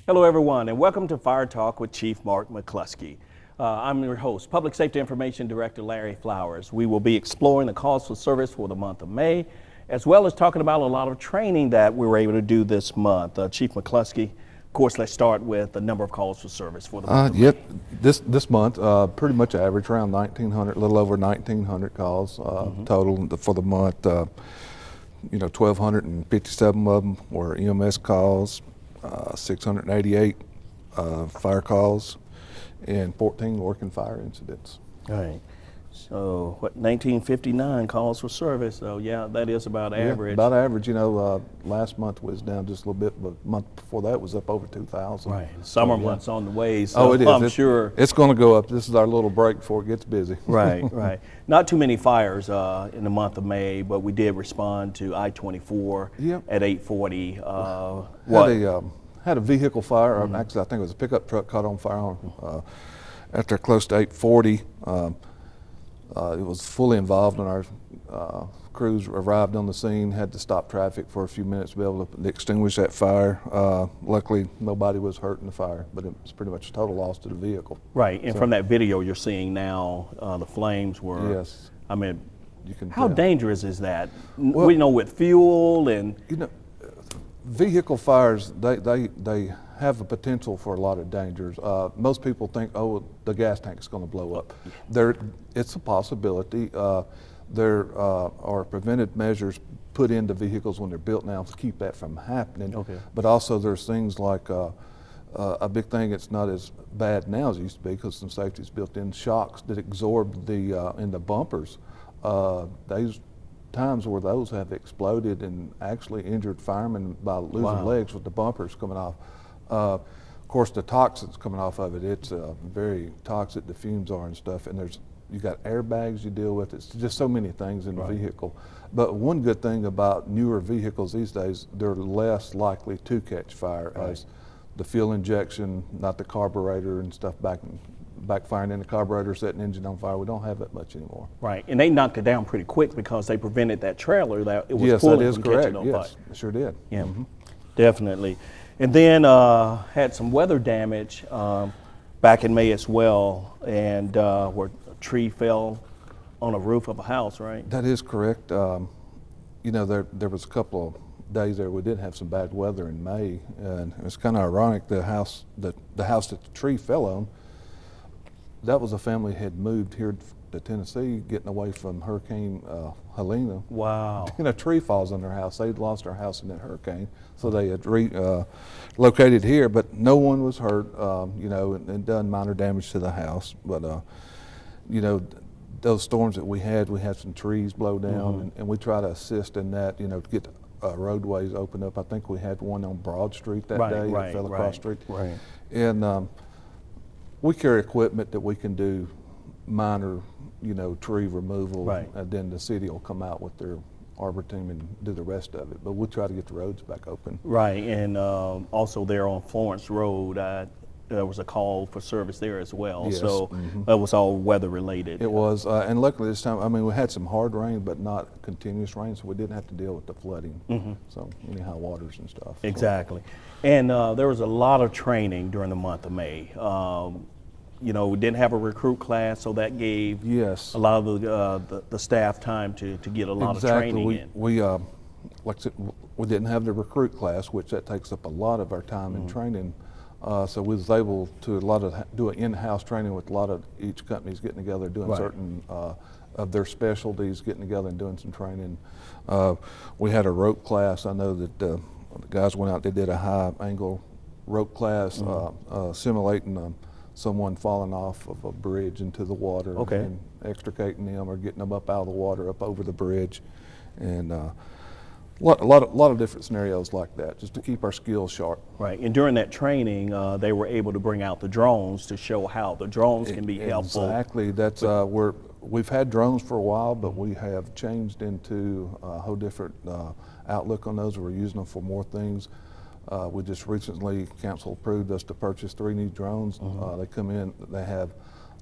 Hello, everyone, and welcome to Fire Talk with Chief Mark McCluskey. I'm your host, Public Safety Information Director Larry Flowers. We will be exploring the calls for service for the month of May, as well as talking about a lot of training that we were able to do this month. Chief McCluskey, of course, let's start with the number of calls for service for the month of May. This month, pretty much average around 1,900, a little over 1,900 calls total for the month. 1,257 of them were EMS calls, 688 fire calls, and 14 working fire incidents. All right. So, 1959 calls for service. So, yeah, that is about average. About average. Last month was down just a little bit, but the month before that was up over 2,000. Right. Summer months on the way. So it is. I'm sure it's going to go up. This is our little break before it gets busy. Right, right. Not too many fires in the month of May, but we did respond to I-24 at 8:40. Had a vehicle fire. Actually, I think it was a pickup truck caught on fire after close to 8:40. It was fully involved, and our crews arrived on the scene, had to stop traffic for a few minutes to be able to extinguish that fire. Luckily, nobody was hurt in the fire, but it was pretty much a total loss to the vehicle. Right, and from that video you're seeing now, the flames were, yes. I mean, you can how tell. dangerous is that? We know with fuel and... Vehicle fires, they have a potential for a lot of dangers. Most people think, oh, the gas tank is going to blow up. It's a possibility. There are preventive measures put into vehicles when they're built now to keep that from happening. Okay. But also there's things like a big thing. It's not as bad now as it used to be because some safety is built in. Shocks that absorb in the bumpers. These times where those have exploded and actually injured firemen by losing legs with the bumpers coming off. Of course, the toxins coming off of it, it's very toxic, the fumes are and stuff, and you got airbags you deal with. It's just so many things in the vehicle. But one good thing about newer vehicles these days, they're less likely to catch fire as the fuel injection, not the carburetor and stuff backfiring in the carburetor, setting the engine on fire. We don't have that much anymore. Right, and they knocked it down pretty quick because they prevented that trailer that it was pulling from catching on fire. Yes, it sure did. Yeah, definitely. And then had some weather damage back in May as well, and where a tree fell on a roof of a house, right? That is correct. There was a couple of days there we did have some bad weather in May, and it was kind of ironic. The house that the tree fell on, that was a family had moved here to Tennessee, getting away from Hurricane Helena. Wow. And a tree falls on their house. They'd lost their house in that hurricane, so they had located here, but no one was hurt, and done minor damage to the house. But, those storms that we had some trees blow down, and we try to assist in that, to get roadways opened up. I think we had one on Broad Street that day that fell across the street. Right. And we carry equipment that we can do minor, tree removal, and then the city will come out with their arbor team and do the rest of it. But we'll try to get the roads back open. Right, and also there on Florence Road, there was a call for service there as well. Yes. So that was all weather related. It was, and luckily this time, we had some hard rain, but not continuous rain, so we didn't have to deal with the flooding. So any high waters and stuff. Exactly. And there was a lot of training during the month of May. We didn't have a recruit class, so that gave a lot of the staff time to get a lot of training in. We like I said, we didn't have the recruit class, which that takes up a lot of our time in training. So we was able to do an in-house training with a lot of each company's getting together, doing certain of their specialties, getting together and doing some training. We had a rope class. I know that the guys went out, they did a high angle rope class, simulating someone falling off of a bridge into the water and extricating them or getting them up out of the water, up over the bridge. And a lot of different scenarios like that, just to keep our skills sharp. Right, and during that training, they were able to bring out the drones to show how the drones can be helpful. Exactly, that's we've had drones for a while, but we have changed into a whole different outlook on those. We're using them for more things. We just recently, council approved us to purchase 3 new drones. They come in, they have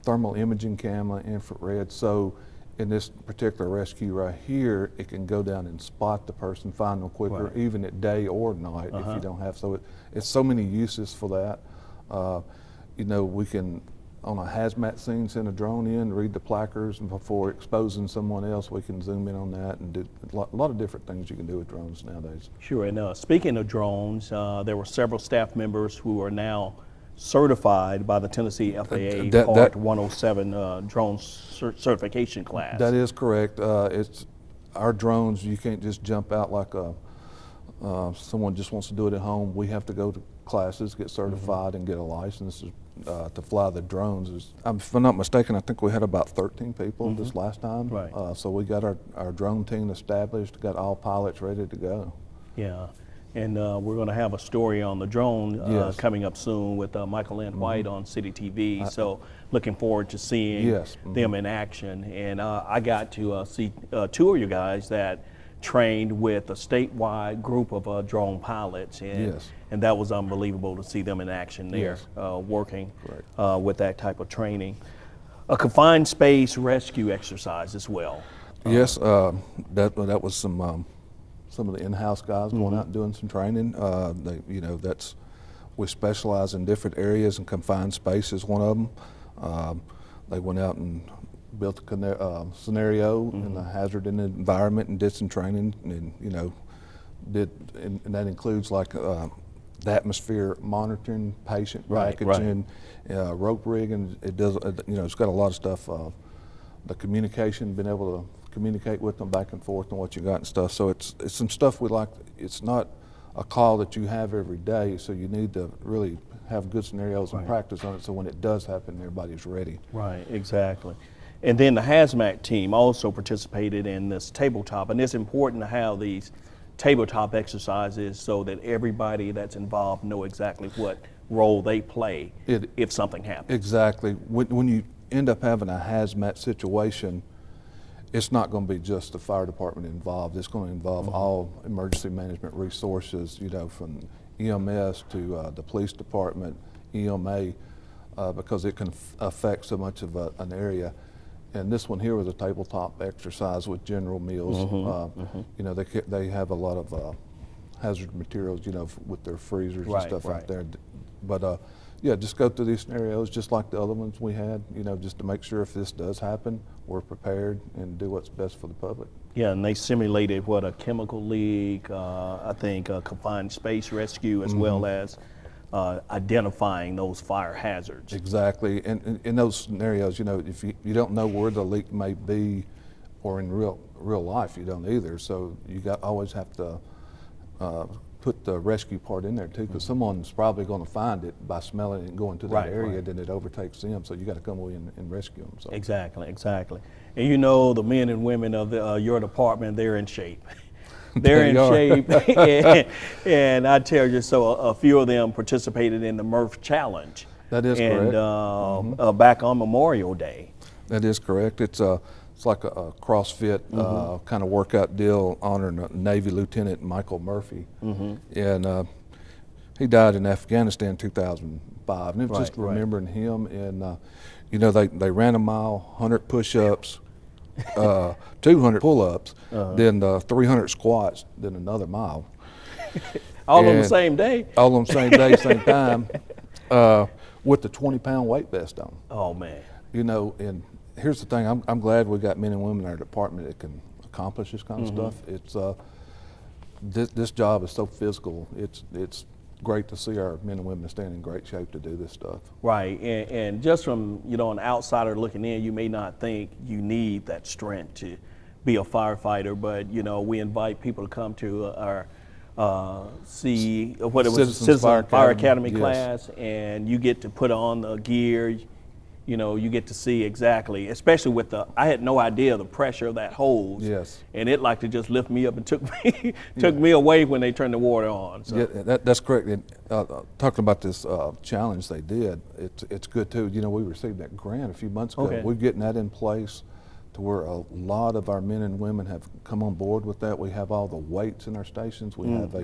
thermal imaging camera, infrared, so in this particular rescue right here, it can go down and spot the person, find them quicker, Right. even at day or night if you don't have. So it's so many uses for that. You know, we can, on a hazmat scene, send a drone in, read the placards, and before exposing someone else, we can zoom in on that and do a lot of different things you can do with drones nowadays. Sure. And speaking of drones, there were several staff members who are now certified by the Tennessee FAA Part 107 drone certification class. That is correct. It's our drones. You can't just jump out like someone just wants to do it at home. We have to go to classes, get certified, and get a license to fly the drones. If I'm not mistaken, I think we had about 13 people this last time. Right. So we got our drone team established, got all pilots ready to go. Yeah. And we're going to have a story on the drone Yes. coming up soon with Michael Lynn White on City TV. So looking forward to seeing Yes. them in action. And I got to see two of you guys that trained with a statewide group of drone pilots. And, Yes. and that was unbelievable to see them in action there, working with that type of training. A confined space rescue exercise as well. Yes, that was some of the in-house guys going out and doing some training. We specialize in different areas, and confined space is one of them. They went out and built a scenario in a hazard in the environment and did some training, and and that includes like the atmosphere monitoring, patient packaging, rope rigging. It does, it's got a lot of stuff. The communication, being able to communicate with them back and forth and what you got and stuff. So it's some stuff we like. It's not a call that you have every day, so you need to really have good scenarios and practice on it, so when it does happen, everybody's ready. Right, exactly. And then the hazmat team also participated in this tabletop, and it's important to have these tabletop exercises so that everybody that's involved know exactly what role they play if something happens. Exactly. When you end up having a hazmat situation, it's not going to be just the fire department involved. It's going to involve all emergency management resources, from EMS to the police department, EMA, because it can affect so much of an area. And this one here was a tabletop exercise with General Mills. They have a lot of hazard materials, with their freezers and stuff out there. But just go through these scenarios just like the other ones we had, just to make sure if this does happen, we're prepared and do what's best for the public. Yeah, and they simulated a chemical leak, I think a confined space rescue, as well as identifying those fire hazards. Exactly, and in those scenarios, if you don't know where the leak may be, or in real life you don't either, so you always have to put the rescue part in there too, because someone's probably going to find it by smelling it and going to that area, then it overtakes them, so you got to come away and rescue them. So. Exactly. And the men and women of your department, they're in shape. They're in shape, and I tell you, so a few of them participated in the Murph Challenge. That is correct. And back on Memorial Day. That is correct. It's like a CrossFit kind of workout deal honoring Navy Lieutenant Michael Murphy. And he died in Afghanistan in 2005. And it was just remembering him. And, they ran a mile, 100 push-ups, 200 pull-ups, then 300 squats, then another mile. All on the same day? All on the same day, same time, with the 20-pound weight vest on. Oh, man. And here's the thing, I'm glad we got men and women in our department that can accomplish this kind of stuff. It's this job is so physical. It's great to see our men and women stand in great shape to do this stuff. Right, and just from an outsider looking in, you may not think you need that strength to be a firefighter, but we invite people to come to our Citizen Fire Academy class, and you get to put on the gear. You get to see exactly, especially with I had no idea the pressure of that hose. Yes. And it like to just lift me up and took me away when they turned the water on. So. Yeah, that's correct. And, talking about this challenge they did, it's good too. We received that grant a few months ago. Okay. We're getting that in place to where a lot of our men and women have come on board with that. We have all the weights in our stations. We have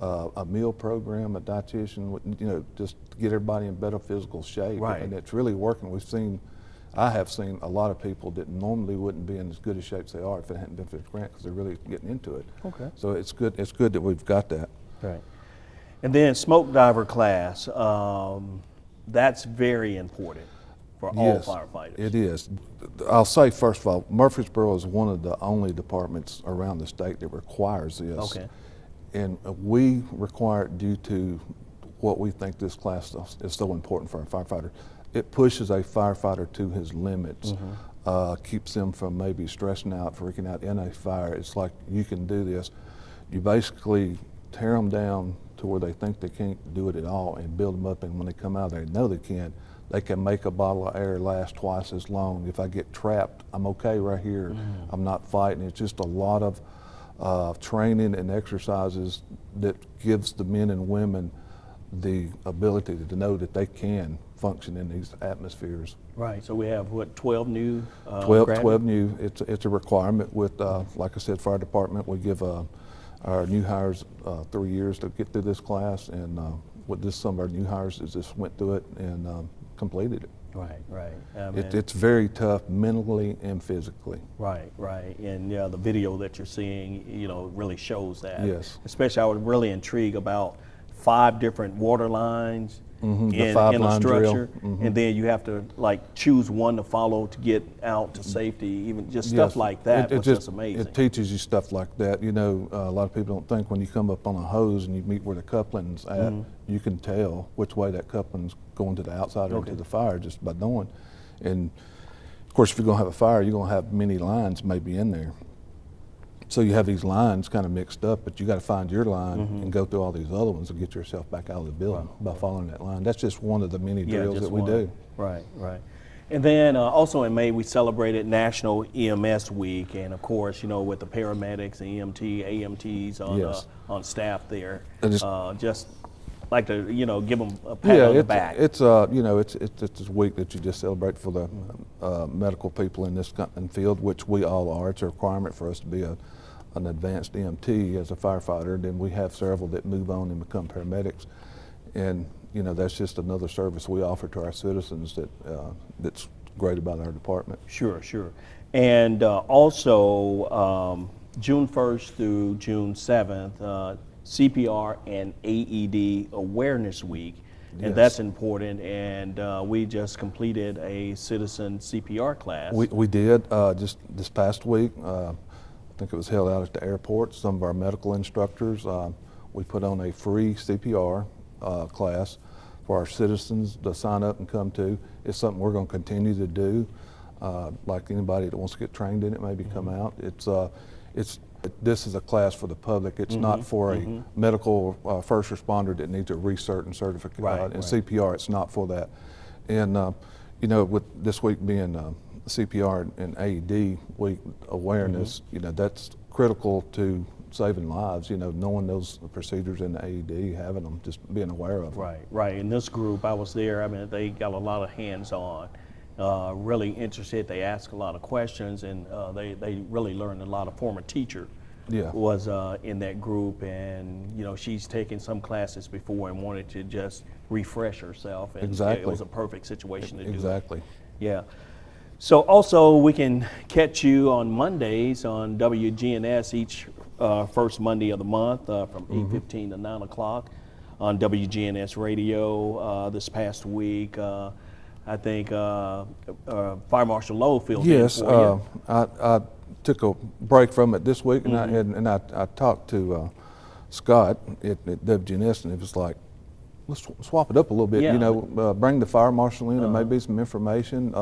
a meal program, a dietitian, just to get everybody in better physical shape. Right. And it's really working. We've seen I have seen a lot of people that normally wouldn't be in as good a shape as they are if it hadn't been for this grant, because they're really getting into it. Okay. So it's good that we've got that. Right. And then smoke diver class, that's very important for all Yes, firefighters. it is. I'll say, first of all, Murfreesboro is one of the only departments around the state that requires this. Okay. And we require it due to what we think this class is so important for a firefighter. It pushes a firefighter to his limits, keeps them from maybe stressing out, freaking out in a fire. It's like, you can do this. You basically tear them down to where they think they can't do it at all and build them up, and when they come out, they know they can. They can make a bottle of air last twice as long. If I get trapped, I'm okay right here. I'm not fighting. It's just a lot of training and exercises that gives the men and women the ability to know that they can function in these atmospheres. Right. So we have, what, 12 new 12 graduates? new. It's a requirement with, like I said, fire department. We give our new hires 3 years to get through this class, and with this, some of our new hires just went through it and completed it. Right, right. It's very tough mentally and physically. Right, right. And yeah, the video that you're seeing, really shows that. Yes. Especially, I was really intrigued about 5 different water lines The in a 5-line drill. structure, and then you have to choose one to follow to get out to safety. Even just stuff Yes. like that It was just amazing. It teaches you stuff like that. A lot of people don't think when you come up on a hose and you meet where the coupling's at, you can tell which way that coupling's going to the outside or into the fire just by knowing. And of course, if you're going to have a fire, you're going to have many lines maybe in there. So you have these lines kind of mixed up, but you got to find your line and go through all these other ones and get yourself back out of the building by following that line. That's just one of the many drills just that we one. do. Right, right. And then also in May, we celebrated National EMS Week, and of course, with the paramedics, the EMT, AMTs on Yes. on staff there, I just- just like to give them a pat on the back. it's a week that you just celebrate for the medical people in this field, which we all are. It's a requirement for us to be an advanced EMT as a firefighter. Then we have several that move on and become paramedics, and that's just another service we offer to our citizens that's great about our department. Sure, sure. And also June 1st through June 7th, CPR and AED Awareness Week, and Yes. that's important. And we just completed a citizen CPR class. We did just this past week. I think it was held out at the airport. Some of our medical instructors, we put on a free CPR class for our citizens to sign up and come to. It's something we're going to continue to do. Like anybody that wants to get trained in it, maybe come out. This is a class for the public. It's not for a medical first responder that needs a recert and certificate. Right, And CPR, it's not for that. And with this week being CPR and AED week awareness, that's critical to saving lives. Knowing those procedures in the AED, having them, just being aware of them. Right, right. In this group, I was there. I mean, they got a lot of hands-on, really interested. They asked a lot of questions, and they really learned a lot. A former teacher was in that group, and she's taken some classes before and wanted to just refresh herself. And Exactly. it was a perfect situation to do it. Exactly. Yeah. So also we can catch you on Mondays on WGNS each first Monday of the month from 8:15 to 9 o'clock on WGNS radio. This past week, I think Fire Marshal Lowe filled in Yes, for you. I took a break from it this week, and I talked to Scott at WGNS, and it was like, let's swap it up a little bit. Yeah. Bring the fire marshal in and maybe some information.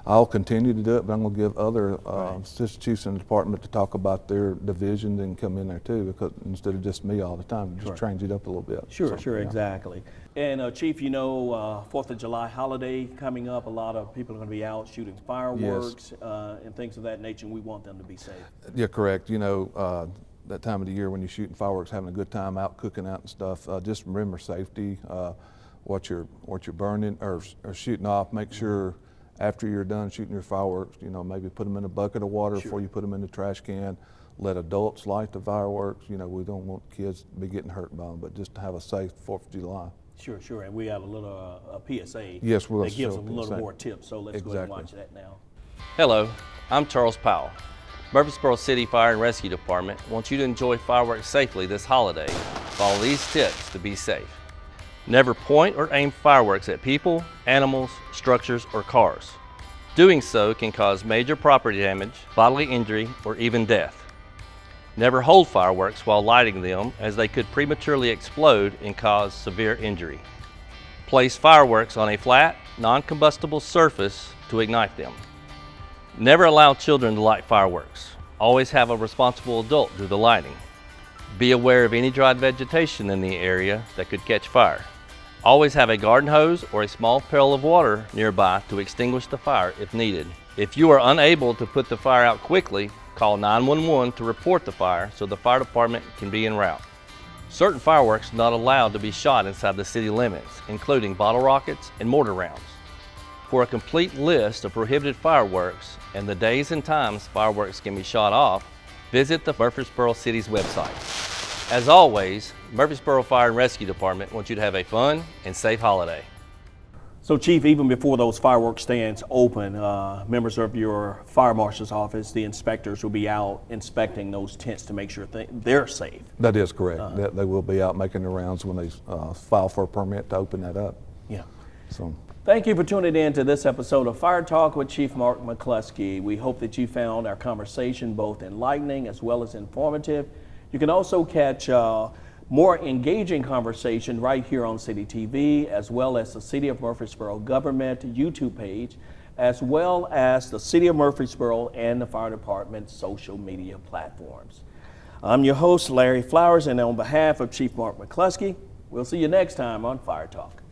I'll continue to do it, but I'm going to give other assistant chiefs in the department to talk about their divisions and come in there too, because instead of just me all the time, it just trains it up a little bit. Sure, So, yeah. exactly. And Chief, 4th of July holiday coming up. A lot of people are going to be out shooting fireworks and things of that nature, and we want them to be safe. Yeah, correct. That time of the year when you're shooting fireworks, having a good time out, cooking out and stuff, just remember safety, what you're burning or shooting off. Make sure after you're done shooting your fireworks, maybe put them in a bucket of water before you put them in the trash can. Let adults light the fireworks. We don't want kids to be getting hurt by them, but just to have a safe 4th of July. Sure, sure. And we have a little PSA Yes, we'll that gives show them a a little PSA. more tips. So let's go ahead and watch Exactly. that now. Hello, I'm Charles Powell. Murfreesboro City Fire and Rescue Department wants you to enjoy fireworks safely this holiday. Follow these tips to be safe. Never point or aim fireworks at people, animals, structures, or cars. Doing so can cause major property damage, bodily injury, or even death. Never hold fireworks while lighting them, as they could prematurely explode and cause severe injury. Place fireworks on a flat, non-combustible surface to ignite them. Never allow children to light fireworks. Always have a responsible adult do the lighting. Be aware of any dried vegetation in the area that could catch fire. Always have a garden hose or a small pail of water nearby to extinguish the fire if needed. If you are unable to put the fire out quickly, call 911 to report the fire so the fire department can be en route. Certain fireworks are not allowed to be shot inside the city limits, including bottle rockets and mortar rounds. For a complete list of prohibited fireworks and the days and times fireworks can be shot off, visit the Murfreesboro City's website. As always, Murfreesboro Fire and Rescue Department wants you to have a fun and safe holiday. So, Chief, even before those fireworks stands open, members of your fire marshal's office, the inspectors will be out inspecting those tents to make sure they're safe. That is correct. They will be out making the rounds when they file for a permit to open that up. Yeah. So, Thank you for tuning in to this episode of Fire Talk with Chief Mark McCluskey. We hope that you found our conversation both enlightening as well as informative. You can also catch more engaging conversation right here on City TV, as well as the City of Murfreesboro government YouTube page, as well as the City of Murfreesboro and the Fire Department's social media platforms. I'm your host, Larry Flowers, and on behalf of Chief Mark McCluskey, we'll see you next time on Fire Talk.